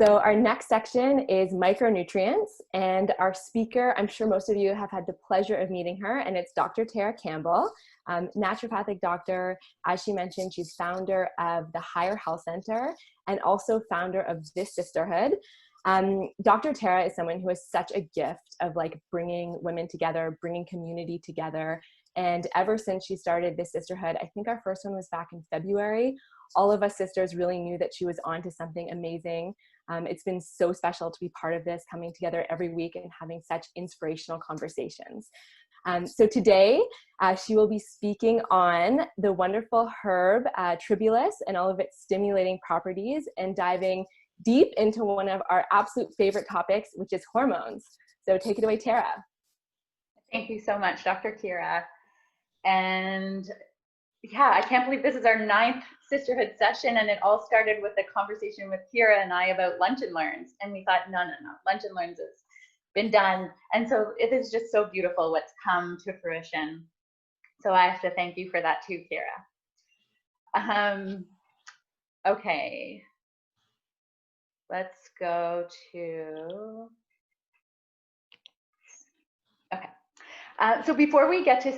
So our next section is micronutrients, and our speaker, I'm sure most of you have had the pleasure of meeting her, and it's Dr. Tara Campbell, naturopathic doctor. As she mentioned, she's founder of the Higher Health Center and also founder of this Sisterhood. Dr. Tara is someone who has such a gift of like bringing women together, bringing community together. And ever since she started this Sisterhood, I think our first one was back in February, all of us sisters really knew that she was onto something amazing. It's been so special to be part of this, coming together every week and having such inspirational conversations. So today, she will be speaking on the wonderful herb Tribulus and all of its stimulating properties, and diving deep into one of our absolute favorite topics, which is hormones. So take it away, Tara. Thank you so much, Dr. Kira. And yeah, I can't believe this is our 9th Sisterhood session, and it all started with a conversation with Kira and I about lunch and learns, and we thought, no, lunch and learns has been done, and so it is just so beautiful what's come to fruition. So I have to thank you for that too, Kira. Okay, let's go to, okay. So before we get to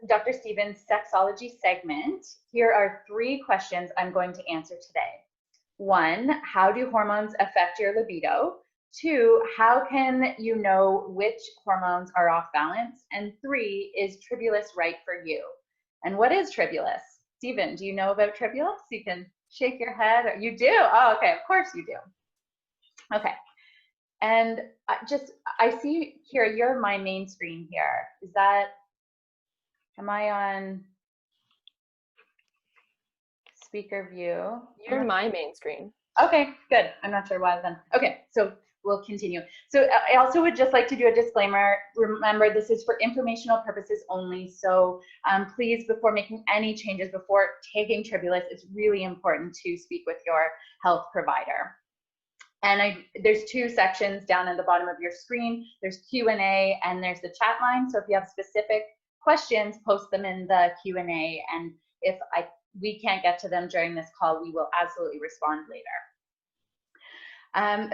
Dr. Stephen's sexology segment, here are 3 questions I'm going to answer today. 1, how do hormones affect your libido? 2, how can you know which hormones are off balance? And 3, is Tribulus right for you? And what is Tribulus? Stephen, do you know about Tribulus? You can shake your head. Or you do? Oh, okay, of course you do. Okay. And I see here, you're my main screen here. Am I on speaker view? You're my main screen. Okay, good. I'm not sure why then. Okay, so we'll continue. So I also would just like to do a disclaimer. Remember, this is for informational purposes only. So please, before making any changes, before taking Tribulus, it's really important to speak with your health provider. And there's 2 sections down at the bottom of your screen. There's Q&A and there's the chat line. So if you have specific questions, post them in the Q&A. And if we can't get to them during this call, we will absolutely respond later.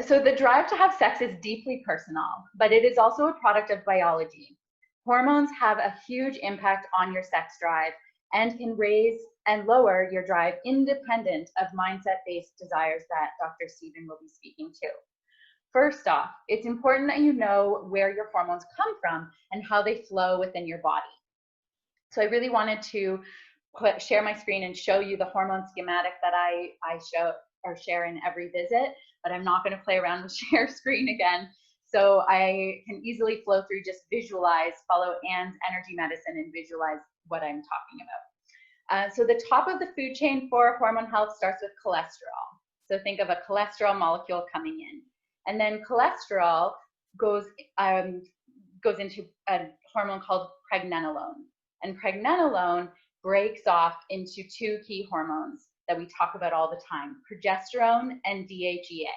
So the drive to have sex is deeply personal, but it is also a product of biology. Hormones have a huge impact on your sex drive and can raise and lower your drive independent of mindset-based desires that Dr. Stephen will be speaking to. First off, it's important that you know where your hormones come from and how they flow within your body. So I really wanted to share my screen and show you the hormone schematic that I show or share in every visit, but I'm not going to play around with share screen again. So I can easily flow through, just visualize, follow Anne's energy medicine and visualize what I'm talking about. So the top of the food chain for hormone health starts with cholesterol. So think of a cholesterol molecule coming in. And then cholesterol goes into a hormone called pregnenolone. And pregnenolone breaks off into 2 key hormones that we talk about all the time, progesterone and DHEA.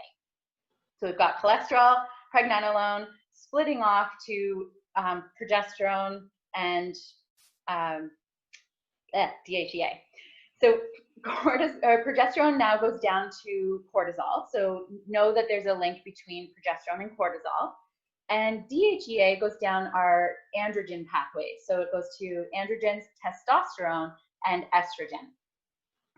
So we've got cholesterol, pregnenolone, splitting off to progesterone and DHEA. So progesterone now goes down to cortisol. So know that there's a link between progesterone and cortisol. And DHEA goes down our androgen pathways. So it goes to androgens, testosterone, and estrogen.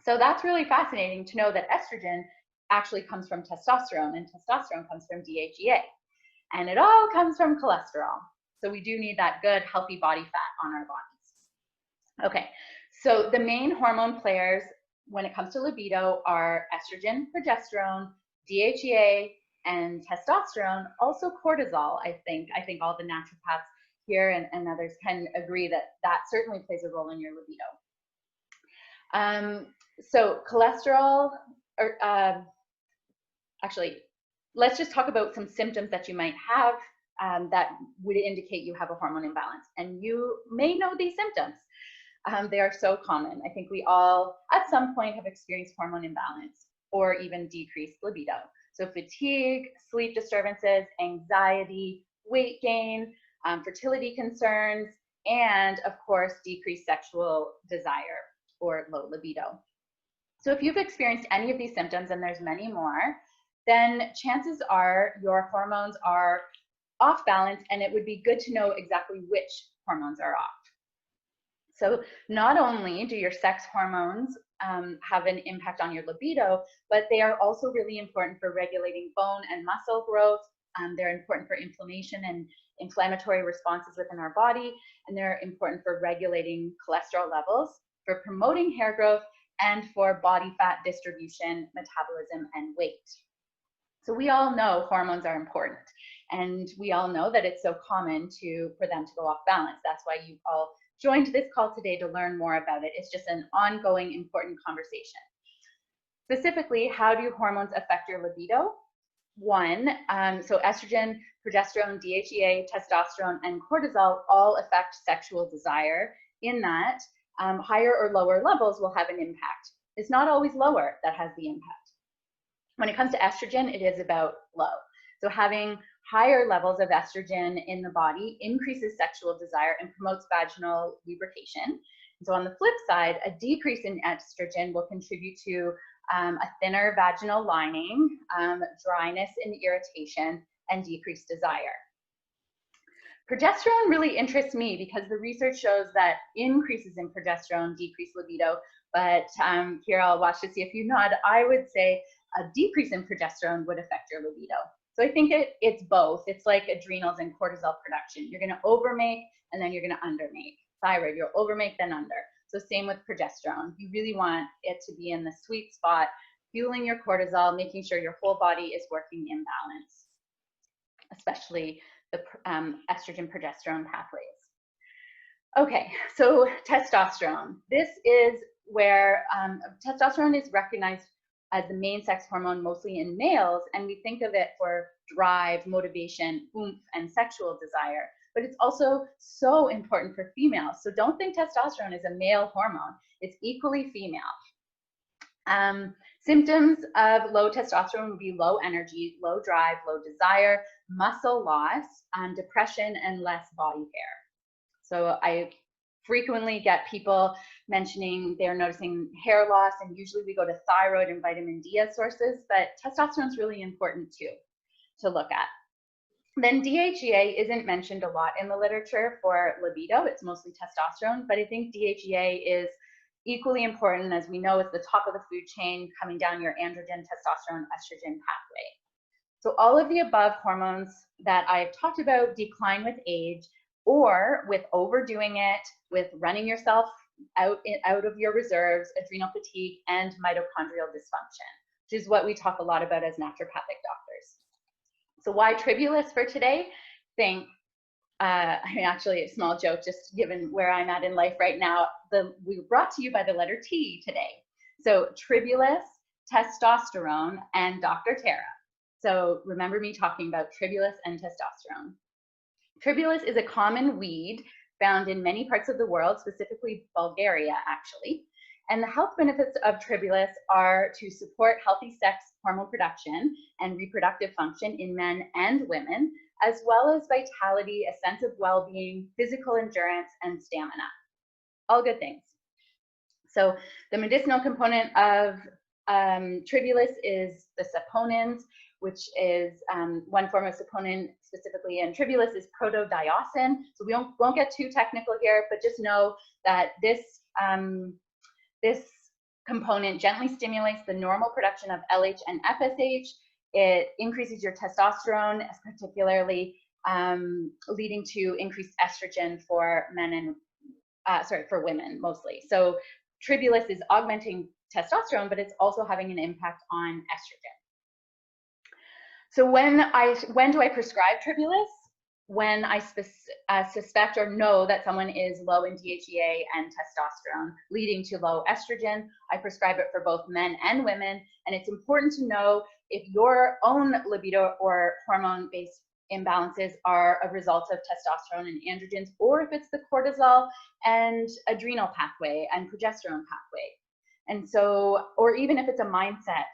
So that's really fascinating to know that estrogen actually comes from testosterone, and testosterone comes from DHEA. And it all comes from cholesterol. So we do need that good, healthy body fat on our bodies. Okay, so the main hormone players when it comes to libido are estrogen, progesterone, DHEA, and testosterone, also cortisol. I think all the naturopaths here and others can agree that that certainly plays a role in your libido. So cholesterol, actually, let's just talk about some symptoms that you might have that would indicate you have a hormone imbalance. And you may know these symptoms. They are so common. I think we all, at some point, have experienced hormone imbalance or even decreased libido. So fatigue, sleep disturbances, anxiety, weight gain, fertility concerns, and of course, decreased sexual desire or low libido. So if you've experienced any of these symptoms, and there's many more, then chances are your hormones are off balance, and it would be good to know exactly which hormones are off. So not only do your sex hormones have an impact on your libido, but they are also really important for regulating bone and muscle growth. They're important for inflammation and inflammatory responses within our body, and they're important for regulating cholesterol levels, for promoting hair growth, and for body fat distribution, metabolism, and weight. So we all know hormones are important, and we all know that it's so common for them to go off balance. That's why you've all joined this call today, to learn more about it. It's just an ongoing important conversation. Specifically, how do hormones affect your libido? One, so estrogen, progesterone, DHEA, testosterone, and cortisol all affect sexual desire, in that higher or lower levels will have an impact. It's not always lower that has the impact. When it comes to estrogen, it is about low. So having higher levels of estrogen in the body increases sexual desire and promotes vaginal lubrication. And so on the flip side, a decrease in estrogen will contribute to a thinner vaginal lining, dryness and irritation, and decreased desire. Progesterone really interests me because the research shows that increases in progesterone decrease libido, but here I'll watch to see if you nod. I would say a decrease in progesterone would affect your libido. So I think it's both. It's like adrenals and cortisol production. You're gonna overmake and then you're gonna undermake. Thyroid, you'll overmake then under. So same with progesterone. You really want it to be in the sweet spot, fueling your cortisol, making sure your whole body is working in balance, especially the estrogen progesterone pathways. Okay, so testosterone. This is where testosterone is recognized as the main sex hormone mostly in males, and we think of it for drive, motivation, oomph, and sexual desire. But it's also so important for females. So don't think testosterone is a male hormone. It's equally female. Symptoms of low testosterone would be low energy, low drive, low desire, muscle loss, depression, and less body hair. So I frequently get people mentioning they're noticing hair loss, and usually we go to thyroid and vitamin D as sources, but testosterone is really important too to look at. Then DHEA isn't mentioned a lot in the literature for libido. It's mostly testosterone, but I think DHEA is equally important. As we know, it's the top of the food chain, coming down your androgen, testosterone, estrogen pathway. So all of the above hormones that I've talked about decline with age, or with overdoing it, with running yourself out of your reserves, adrenal fatigue, and mitochondrial dysfunction, which is what we talk a lot about as naturopathic doctors. So why Tribulus for today? Actually a small joke, just given where I'm at in life right now, we were brought to you by the letter T today. So Tribulus, testosterone, and Dr. Tara. So remember me talking about Tribulus and testosterone. Tribulus is a common weed found in many parts of the world, specifically Bulgaria, actually. And the health benefits of Tribulus are to support healthy sex hormone production and reproductive function in men and women, as well as vitality, a sense of well-being, physical endurance, and stamina. All good things. So the medicinal component of Tribulus is the saponins, which is one form of saponin specifically, and Tribulus is protodiosine. So we won't get too technical here, but just know that this component gently stimulates the normal production of LH and FSH. It increases your testosterone, particularly leading to increased estrogen for men and for women mostly. So Tribulus is augmenting testosterone, but it's also having an impact on estrogen. So when do I prescribe Tribulus? When I suspect or know that someone is low in DHEA and testosterone, leading to low estrogen. I prescribe it for both men and women. And it's important to know if your own libido or hormone-based imbalances are a result of testosterone and androgens, or if it's the cortisol and adrenal pathway and progesterone pathway. And so, or even if it's a mindset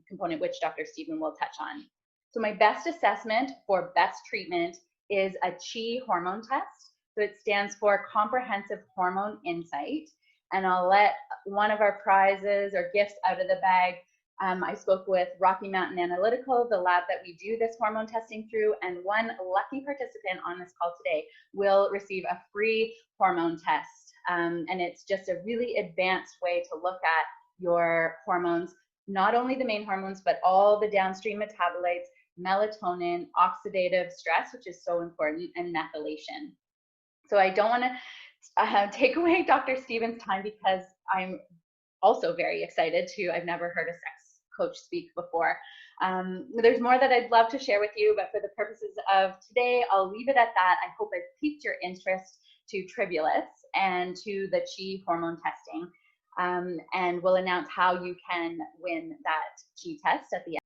component, which Dr. Stephen will touch on. So my best assessment for best treatment is a CHI hormone test. So it stands for Comprehensive Hormone Insight. And I'll let one of our prizes or gifts out of the bag I spoke with Rocky Mountain Analytical, the lab that we do this hormone testing through, and one lucky participant on this call today will receive a free hormone test. And it's just a really advanced way to look at your hormones, not only the main hormones, but all the downstream metabolites, melatonin, oxidative stress, which is so important, and methylation. So I don't want to take away Dr. Stevens' time, because I'm also very excited to, I've never heard a sex coach speak before. There's more that I'd love to share with you, but for the purposes of today, I'll leave it at that. I hope I've piqued your interest to Tribulus and to the Chi hormone testing. And we'll announce how you can win that Chi test at the end.